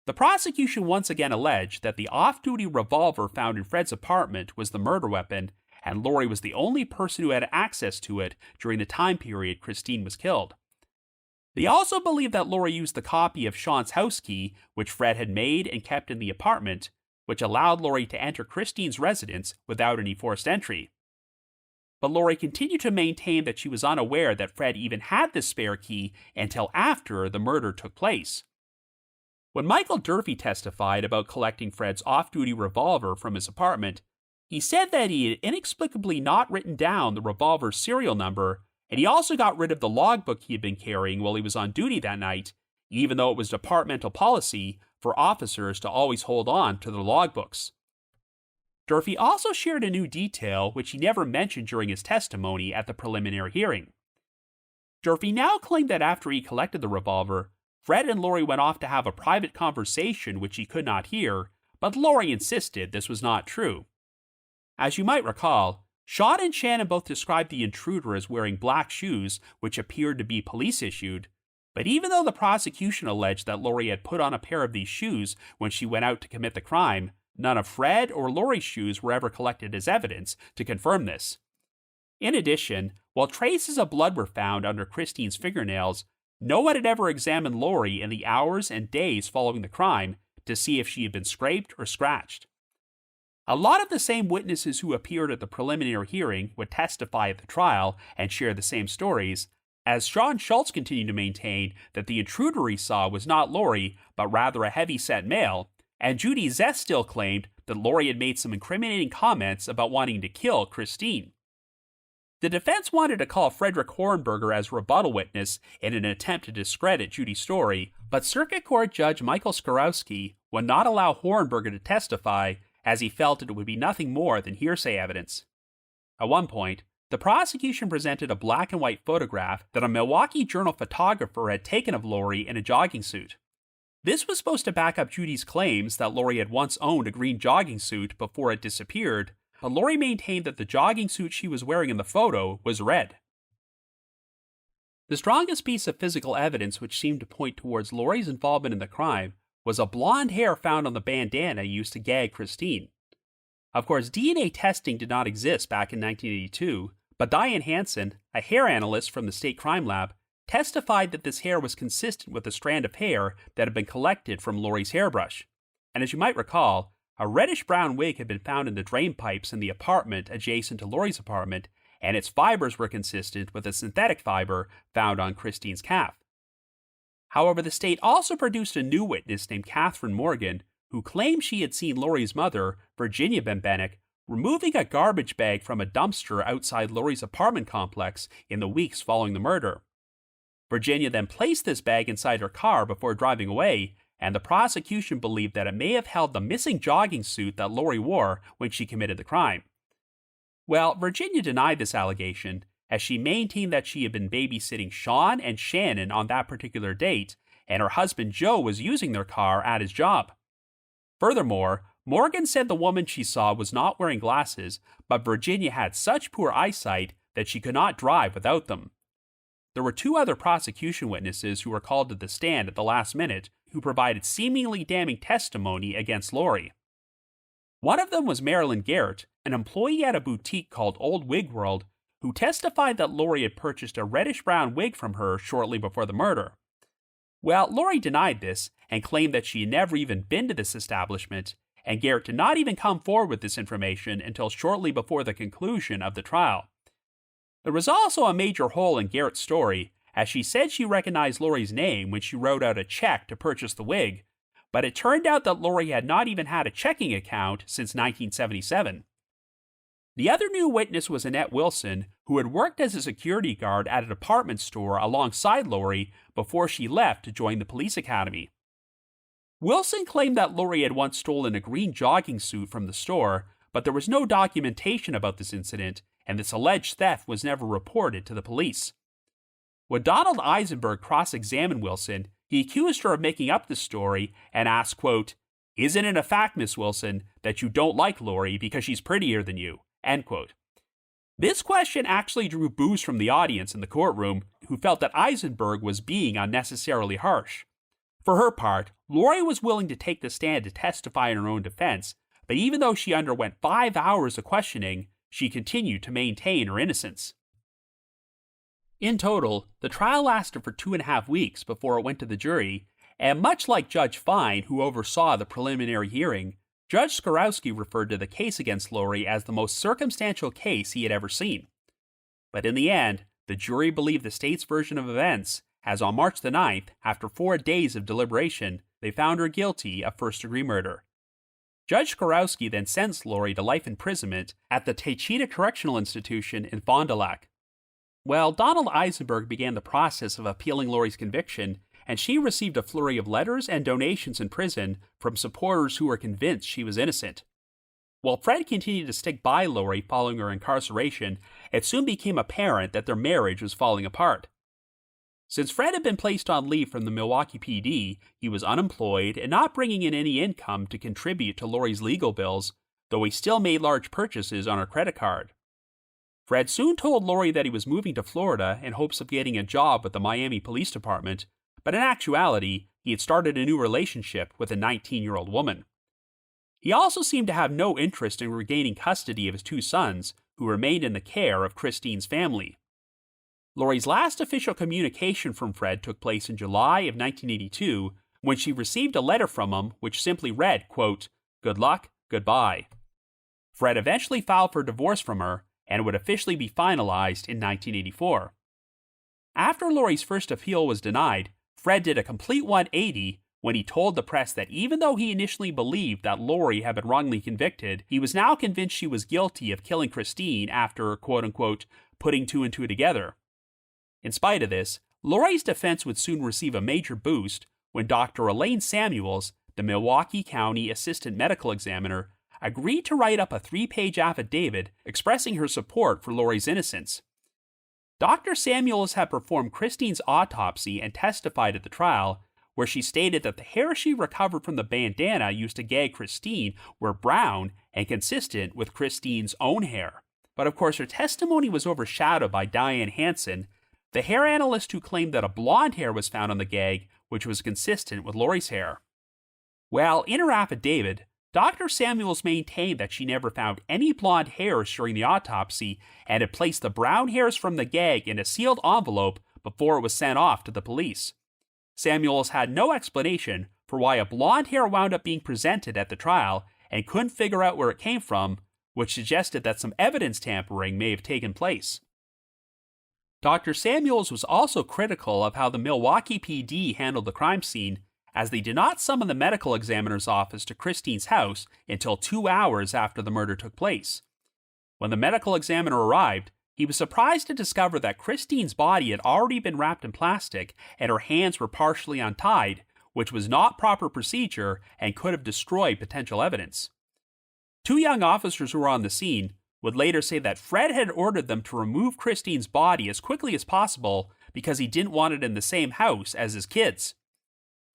The prosecution once again alleged that the off-duty revolver found in Fred's apartment was the murder weapon, and Laurie was the only person who had access to it during the time period Christine was killed. They also believed that Laurie used the copy of Sean's house key, which Fred had made and kept in the apartment, which allowed Laurie to enter Christine's residence without any forced entry. But Laurie continued to maintain that she was unaware that Fred even had this spare key until after the murder took place. When Michael Durfee testified about collecting Fred's off-duty revolver from his apartment, he said that he had inexplicably not written down the revolver's serial number, and he also got rid of the logbook he had been carrying while he was on duty that night, even though it was departmental policy for officers to always hold on to their logbooks. Durfee also shared a new detail which he never mentioned during his testimony at the preliminary hearing. Durfee now claimed that after he collected the revolver, Fred and Laurie went off to have a private conversation which he could not hear, but Laurie insisted this was not true. As you might recall, Sean and Shannon both described the intruder as wearing black shoes, which appeared to be police-issued, but even though the prosecution alleged that Laurie had put on a pair of these shoes when she went out to commit the crime, none of Fred or Laurie's shoes were ever collected as evidence to confirm this. In addition, while traces of blood were found under Christine's fingernails, no one had ever examined Laurie in the hours and days following the crime to see if she had been scraped or scratched. A lot of the same witnesses who appeared at the preliminary hearing would testify at the trial and share the same stories, as Sean Schultz continued to maintain that the intruder he saw was not Laurie, but rather a heavy-set male, and Judy Zest still claimed that Laurie had made some incriminating comments about wanting to kill Christine. The defense wanted to call Frederick Hornberger as rebuttal witness in an attempt to discredit Judy's story, but Circuit Court Judge Michael Skorowski would not allow Hornberger to testify, as he felt it would be nothing more than hearsay evidence. At one point, the prosecution presented a black and white photograph that a Milwaukee Journal photographer had taken of Laurie in a jogging suit. This was supposed to back up Judy's claims that Laurie had once owned a green jogging suit before it disappeared, but Laurie maintained that the jogging suit she was wearing in the photo was red. The strongest piece of physical evidence which seemed to point towards Laurie's involvement in the crime was a blonde hair found on the bandana used to gag Christine. Of course, DNA testing did not exist back in 1982, but Diane Hansen, a hair analyst from the State Crime Lab, testified that this hair was consistent with a strand of hair that had been collected from Laurie's hairbrush. And as you might recall, a reddish-brown wig had been found in the drain pipes in the apartment adjacent to Laurie's apartment, and its fibers were consistent with a synthetic fiber found on Christine's calf. However, the state also produced a new witness named Catherine Morgan, who claimed she had seen Laurie's mother, Virginia Bembenek, removing a garbage bag from a dumpster outside Laurie's apartment complex in the weeks following the murder. Virginia then placed this bag inside her car before driving away, and the prosecution believed that it may have held the missing jogging suit that Laurie wore when she committed the crime. Well, Virginia denied this allegation, as she maintained that she had been babysitting Sean and Shannon on that particular date, and her husband Joe was using their car at his job. Furthermore, Morgan said the woman she saw was not wearing glasses, but Virginia had such poor eyesight that she could not drive without them. There were two other prosecution witnesses who were called to the stand at the last minute who provided seemingly damning testimony against Laurie. One of them was Marilyn Garrett, an employee at a boutique called Old Wig World, who testified that Laurie had purchased a reddish-brown wig from her shortly before the murder. Well, Laurie denied this and claimed that she had never even been to this establishment, and Garrett did not even come forward with this information until shortly before the conclusion of the trial. There was also a major hole in Garrett's story, as she said she recognized Laurie's name when she wrote out a check to purchase the wig, but it turned out that Laurie had not even had a checking account since 1977. The other new witness was Annette Wilson, who had worked as a security guard at a department store alongside Laurie before she left to join the police academy. Wilson claimed that Laurie had once stolen a green jogging suit from the store, but there was no documentation about this incident, and this alleged theft was never reported to the police. When Donald Eisenberg cross-examined Wilson, he accused her of making up the story and asked, quote, "Isn't it a fact, Miss Wilson, that you don't like Laurie because she's prettier than you?" End quote. This question actually drew boos from the audience in the courtroom, who felt that Eisenberg was being unnecessarily harsh. For her part, Laurie was willing to take the stand to testify in her own defense, but even though she underwent 5 hours of questioning, she continued to maintain her innocence. In total, the trial lasted for 2.5 weeks before it went to the jury, and much like Judge Fine, who oversaw the preliminary hearing, Judge Skorowski referred to the case against Laurie as the most circumstantial case he had ever seen. But in the end, the jury believed the state's version of events, as on March the 9th, after 4 days of deliberation, they found her guilty of first-degree murder. Judge Skorowski then sentenced Laurie to life imprisonment at the Techita Correctional Institution in Fond du Lac. Well, Donald Eisenberg began the process of appealing Laurie's conviction, and she received a flurry of letters and donations in prison from supporters who were convinced she was innocent. While Fred continued to stick by Laurie following her incarceration, it soon became apparent that their marriage was falling apart. Since Fred had been placed on leave from the Milwaukee PD, he was unemployed and not bringing in any income to contribute to Laurie's legal bills, though he still made large purchases on her credit card. Fred soon told Laurie that he was moving to Florida in hopes of getting a job with the Miami Police Department, but in actuality, he had started a new relationship with a 19-year-old woman. He also seemed to have no interest in regaining custody of his 2 sons, who remained in the care of Christine's family. Laurie's last official communication from Fred took place in July of 1982, when she received a letter from him which simply read, quote, "Good luck, goodbye." Fred eventually filed for divorce from her, and would officially be finalized in 1984. After Laurie's first appeal was denied, Fred did a complete 180 when he told the press that even though he initially believed that Laurie had been wrongly convicted, he was now convinced she was guilty of killing Christine after, quote-unquote, putting 2 and 2 together. In spite of this, Laurie's defense would soon receive a major boost when Dr. Elaine Samuels, the Milwaukee County Assistant Medical Examiner, agreed to write up a 3-page affidavit expressing her support for Laurie's innocence. Dr. Samuels had performed Christine's autopsy and testified at the trial, where she stated that the hair she recovered from the bandana used to gag Christine were brown and consistent with Christine's own hair. But of course, her testimony was overshadowed by Diane Hansen, the hair analyst who claimed that a blonde hair was found on the gag, which was consistent with Laurie's hair. Well, in her affidavit, Dr. Samuels maintained that she never found any blonde hairs during the autopsy and had placed the brown hairs from the gag in a sealed envelope before it was sent off to the police. Samuels had no explanation for why a blonde hair wound up being presented at the trial and couldn't figure out where it came from, which suggested that some evidence tampering may have taken place. Dr. Samuels was also critical of how the Milwaukee PD handled the crime scene, as they did not summon the medical examiner's office to Christine's house until 2 hours after the murder took place. When the medical examiner arrived, he was surprised to discover that Christine's body had already been wrapped in plastic and her hands were partially untied, which was not proper procedure and could have destroyed potential evidence. 2 young officers who were on the scene would later say that Fred had ordered them to remove Christine's body as quickly as possible because he didn't want it in the same house as his kids.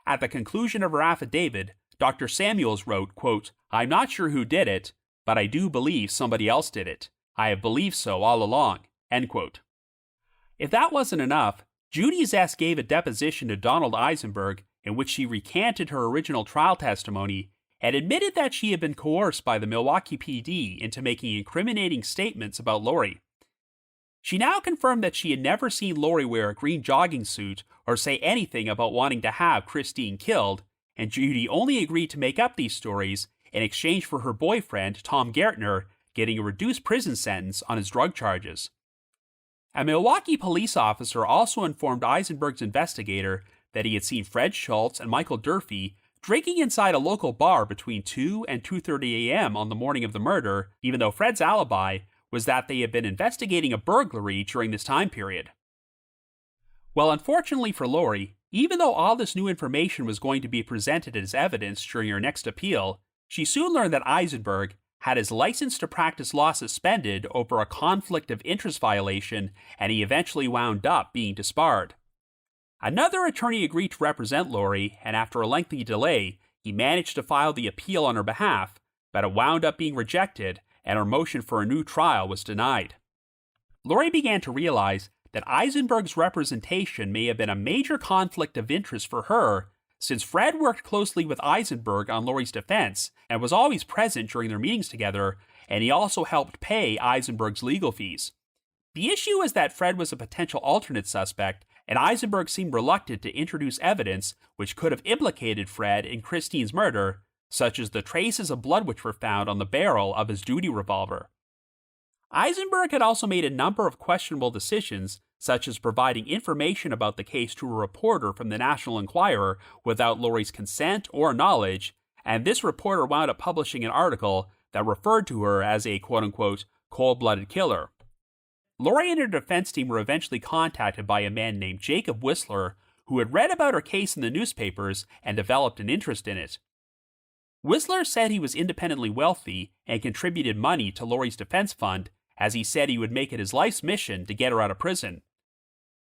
At the conclusion of her affidavit, Dr. Samuels wrote, quote, "I'm not sure who did it, but I do believe somebody else did it. I have believed so all along." End quote. If that wasn't enough, Judy Zess gave a deposition to Donald Eisenberg in which she recanted her original trial testimony and admitted that she had been coerced by the Milwaukee PD into making incriminating statements about Laurie. She now confirmed that she had never seen Laurie wear a green jogging suit or say anything about wanting to have Christine killed, and Judy only agreed to make up these stories in exchange for her boyfriend, Tom Gertner, getting a reduced prison sentence on his drug charges. A Milwaukee police officer also informed Eisenberg's investigator that he had seen Fred Schultz and Michael Durfee drinking inside a local bar between 2 and 2:30 a.m. on the morning of the murder, even though Fred's alibi was that they had been investigating a burglary during this time period. Well, unfortunately for Laurie, even though all this new information was going to be presented as evidence during her next appeal, she soon learned that Eisenberg had his license to practice law suspended over a conflict of interest violation, and he eventually wound up being disbarred. Another attorney agreed to represent Laurie, and after a lengthy delay, he managed to file the appeal on her behalf, but it wound up being rejected, and her motion for a new trial was denied. Laurie began to realize that Eisenberg's representation may have been a major conflict of interest for her, since Fred worked closely with Eisenberg on Laurie's defense and was always present during their meetings together, and he also helped pay Eisenberg's legal fees. The issue is that Fred was a potential alternate suspect, and Eisenberg seemed reluctant to introduce evidence which could have implicated Fred in Christine's murder, such as the traces of blood which were found on the barrel of his duty revolver. Eisenberg had also made a number of questionable decisions, such as providing information about the case to a reporter from the National Enquirer without Laurie's consent or knowledge, and this reporter wound up publishing an article that referred to her as a quote-unquote cold-blooded killer. Laurie and her defense team were eventually contacted by a man named Jacob Whistler, who had read about her case in the newspapers and developed an interest in it. Whistler said he was independently wealthy and contributed money to Laurie's defense fund, as he said he would make it his life's mission to get her out of prison.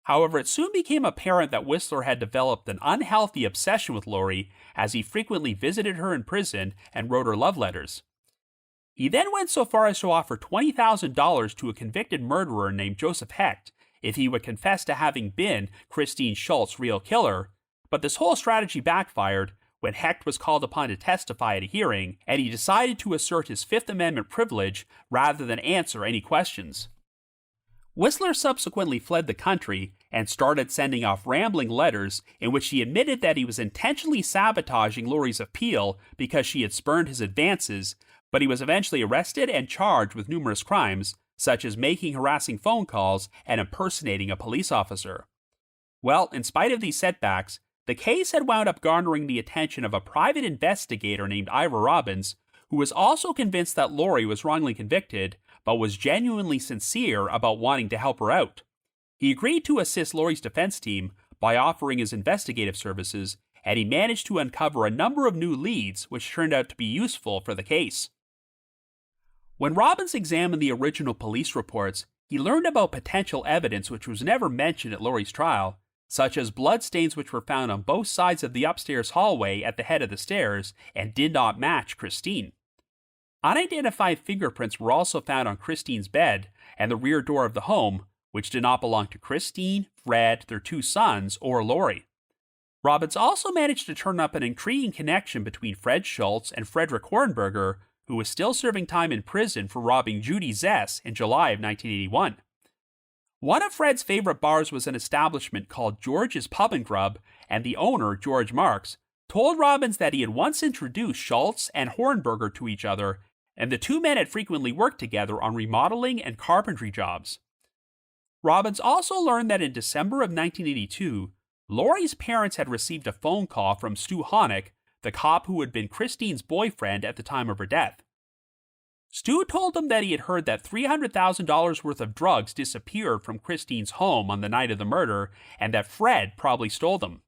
However, it soon became apparent that Whistler had developed an unhealthy obsession with Laurie, as he frequently visited her in prison and wrote her love letters. He then went so far as to offer $20,000 to a convicted murderer named Joseph Hecht if he would confess to having been Christine Schultz's real killer, but this whole strategy backfired when Hecht was called upon to testify at a hearing, and he decided to assert his Fifth Amendment privilege rather than answer any questions. Whistler subsequently fled the country and started sending off rambling letters in which he admitted that he was intentionally sabotaging Laurie's appeal because she had spurned his advances, but he was eventually arrested and charged with numerous crimes, such as making harassing phone calls and impersonating a police officer. Well, in spite of these setbacks, the case had wound up garnering the attention of a private investigator named Ira Robbins, who was also convinced that Laurie was wrongly convicted, but was genuinely sincere about wanting to help her out. He agreed to assist Laurie's defense team by offering his investigative services, and he managed to uncover a number of new leads which turned out to be useful for the case. When Robbins examined the original police reports, he learned about potential evidence which was never mentioned at Laurie's trial, such as bloodstains which were found on both sides of the upstairs hallway at the head of the stairs and did not match Christine. Unidentified fingerprints were also found on Christine's bed and the rear door of the home, which did not belong to Christine, Fred, their two sons, or Laurie. Robbins also managed to turn up an intriguing connection between Fred Schultz and Frederick Hornberger, who was still serving time in prison for robbing Judy Zess in July of 1981. One of Fred's favorite bars was an establishment called George's Pub and Grub, and the owner, George Marks, told Robbins that he had once introduced Schultz and Hornberger to each other, and the two men had frequently worked together on remodeling and carpentry jobs. Robbins also learned that in December of 1982, Laurie's parents had received a phone call from Stu Honeck, the cop who had been Christine's boyfriend at the time of her death. Stu told them that he had heard that $300,000 worth of drugs disappeared from Christine's home on the night of the murder, and that Fred probably stole them.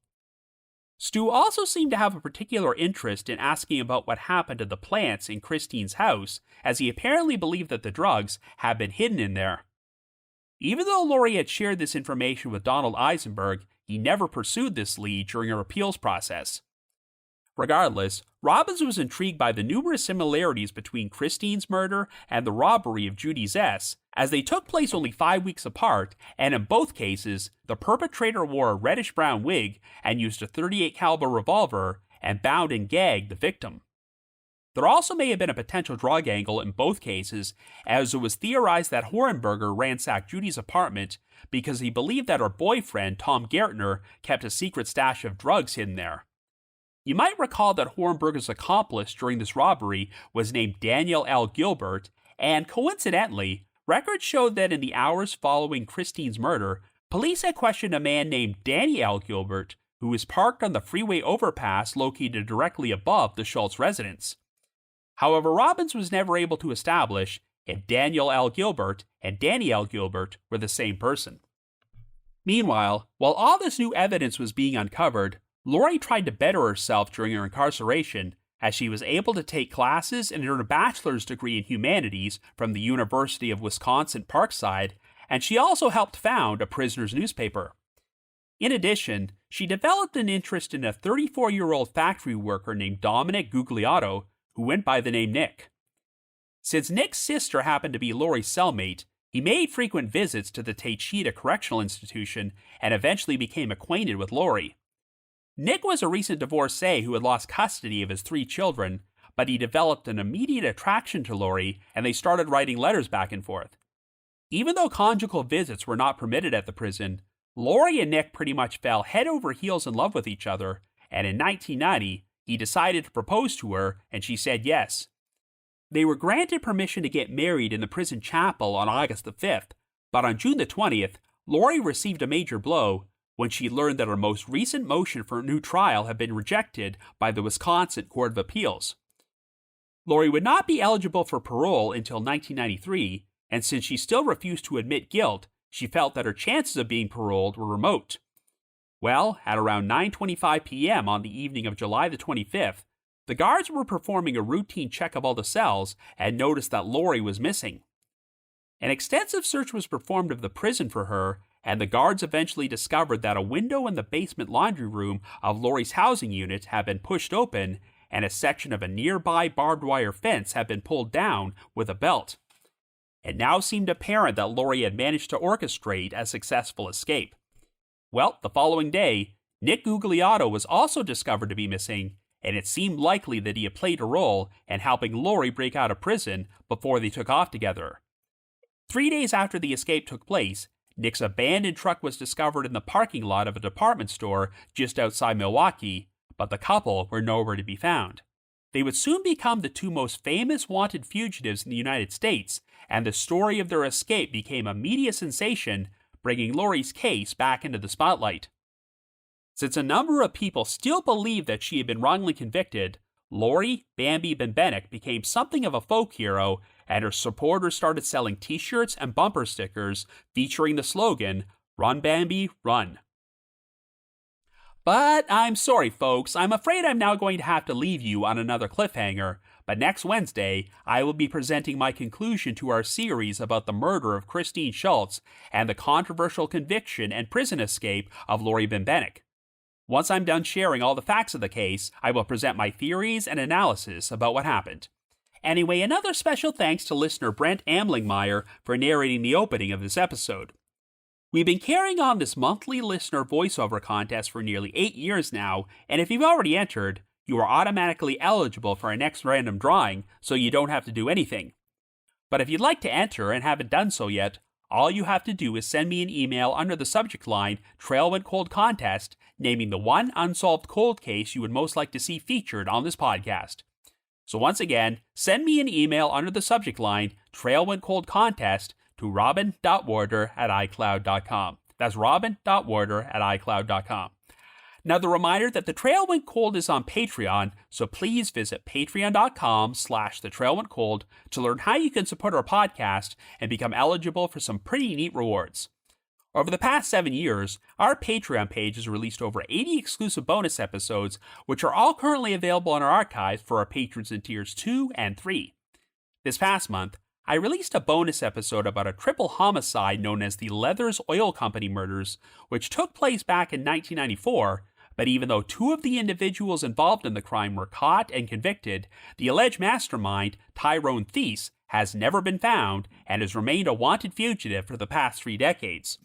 Stu also seemed to have a particular interest in asking about what happened to the plants in Christine's house, as he apparently believed that the drugs had been hidden in there. Even though Laurie had shared this information with Donald Eisenberg, he never pursued this lead during her appeals process. Regardless, Robbins was intrigued by the numerous similarities between Christine's murder and the robbery of Judy Zess, as they took place only 5 weeks apart, and in both cases, the perpetrator wore a reddish-brown wig and used a .38 caliber revolver and bound and gagged the victim. There also may have been a potential drug angle in both cases, as it was theorized that Hornberger ransacked Judy's apartment because he believed that her boyfriend, Tom Gertner, kept a secret stash of drugs hidden there. You might recall that Hornberger's accomplice during this robbery was named Daniel L. Gilbert, and coincidentally, records showed that in the hours following Christine's murder, police had questioned a man named Danny L. Gilbert, who was parked on the freeway overpass located directly above the Schultz residence. However, Robbins was never able to establish if Daniel L. Gilbert and Danny L. Gilbert were the same person. Meanwhile, while all this new evidence was being uncovered, Laurie tried to better herself during her incarceration, as she was able to take classes and earn a bachelor's degree in humanities from the University of Wisconsin-Parkside, and she also helped found a prisoner's newspaper. In addition, she developed an interest in a 34-year-old factory worker named Dominic Gugliotto, who went by the name Nick. Since Nick's sister happened to be Laurie's cellmate, he made frequent visits to the Taycheedah Correctional Institution and eventually became acquainted with Laurie. Nick was a recent divorcee who had lost custody of his 3 children, but he developed an immediate attraction to Laurie and they started writing letters back and forth. Even though conjugal visits were not permitted at the prison, Laurie and Nick pretty much fell head over heels in love with each other, and in 1990, he decided to propose to her and she said yes. They were granted permission to get married in the prison chapel on August the 5th, but on June the 20th, Laurie received a major blow when she learned that her most recent motion for a new trial had been rejected by the Wisconsin Court of Appeals. Laurie would not be eligible for parole until 1993, and since she still refused to admit guilt, she felt that her chances of being paroled were remote. Well, at around 9:25 p.m. on the evening of July the 25th, the guards were performing a routine check of all the cells and noticed that Laurie was missing. An extensive search was performed of the prison for her, and the guards eventually discovered that a window in the basement laundry room of Laurie's housing unit had been pushed open, and a section of a nearby barbed wire fence had been pulled down with a belt. It now seemed apparent that Laurie had managed to orchestrate a successful escape. Well, the following day, Nick Gugliotto was also discovered to be missing, and it seemed likely that he had played a role in helping Laurie break out of prison before they took off together. 3 days after the escape took place, Nick's abandoned truck was discovered in the parking lot of a department store just outside Milwaukee, but the couple were nowhere to be found. They would soon become the 2 most famous wanted fugitives in the United States, and the story of their escape became a media sensation, bringing Laurie's case back into the spotlight. Since a number of people still believed that she had been wrongly convicted, Laurie Bambi Bembenek became something of a folk hero, and her supporters started selling t-shirts and bumper stickers featuring the slogan, "Run Bambi, run." But I'm sorry folks, I'm afraid I'm now going to have to leave you on another cliffhanger, but next Wednesday, I will be presenting my conclusion to our series about the murder of Christine Schultz and the controversial conviction and prison escape of Laurie Bembenek. Once I'm done sharing all the facts of the case, I will present my theories and analysis about what happened. Anyway, another special thanks to listener Brent Amelingmeier for narrating the opening of this episode. We've been carrying on this monthly listener voiceover contest for nearly 8 years now, and if you've already entered, you are automatically eligible for our next random drawing, so you don't have to do anything. But if you'd like to enter and haven't done so yet, all you have to do is send me an email under the subject line Trail Went Cold Contest, naming the one unsolved cold case you would most like to see featured on this podcast. So once again, send me an email under the subject line Trail Went Cold Contest to robin.warder@icloud.com. That's robin.warder@icloud.com. Another reminder that The Trail Went Cold is on Patreon, so please visit patreon.com/thetrailwentcold to learn how you can support our podcast and become eligible for some pretty neat rewards. Over the past 7 years, our Patreon page has released over 80 exclusive bonus episodes, which are all currently available in our archives for our patrons in tiers 2 and 3. This past month, I released a bonus episode about a triple homicide known as the Leathers Oil Company murders, which took place back in 1994, but even though 2 of the individuals involved in the crime were caught and convicted, the alleged mastermind, Tyrone Thies, has never been found and has remained a wanted fugitive for the past 3 decades.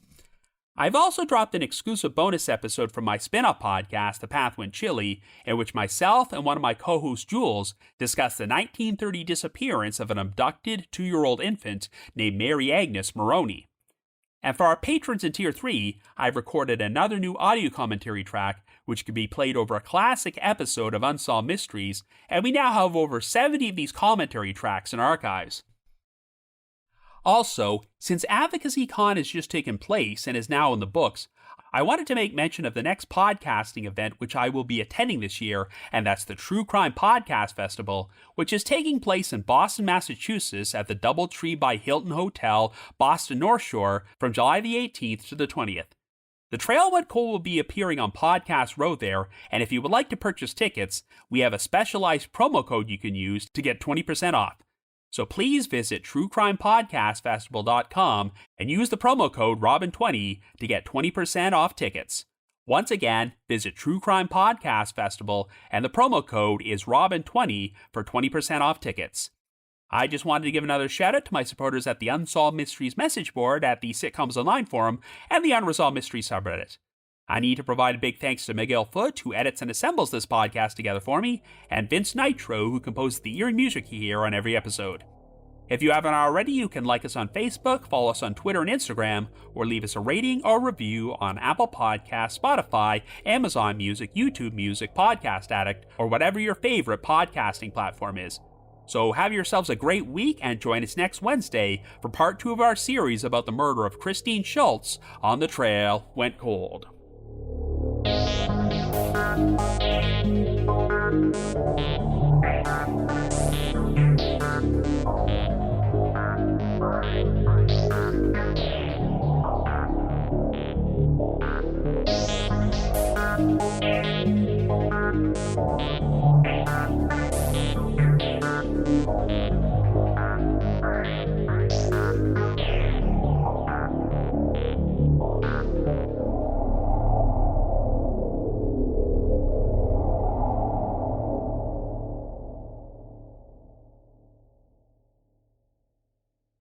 I've also dropped an exclusive bonus episode from my spin-off podcast, The Path Went Chilly, in which myself and one of my co-hosts, Jules, discuss the 1930 disappearance of an abducted 2-year-old infant named Mary Agnes Maroney. And for our patrons in Tier 3, I've recorded another new audio commentary track which can be played over a classic episode of Unsolved Mysteries, and we now have over 70 of these commentary tracks in our archives. Also, since AdvocacyCon has just taken place and is now in the books, I wanted to make mention of the next podcasting event which I will be attending this year, and that's the True Crime Podcast Festival, which is taking place in Boston, Massachusetts at the Doubletree by Hilton Hotel, Boston North Shore, from July the 18th to the 20th. The Trail Went Cold will be appearing on Podcast Row there, and if you would like to purchase tickets, we have a specialized promo code you can use to get 20% off. So please visit truecrimepodcastfestival.com and use the promo code Robin20 to get 20% off tickets. Once again, visit True Crime Podcast Festival and the promo code is Robin20 for 20% off tickets. I just wanted to give another shout out to my supporters at the Unsolved Mysteries message board at the Sitcoms Online forum and the Unresolved Mysteries subreddit. I need to provide a big thanks to Miguel Foote, who edits and assembles this podcast together for me, and Vince Nitro, who composes the eerie music you hear on every episode. If you haven't already, you can like us on Facebook, follow us on Twitter and Instagram, or leave us a rating or review on Apple Podcasts, Spotify, Amazon Music, YouTube Music, Podcast Addict, or whatever your favorite podcasting platform is. So have yourselves a great week and join us next Wednesday for part 2 of our series about the murder of Christine Schultz on The Trail Went Cold.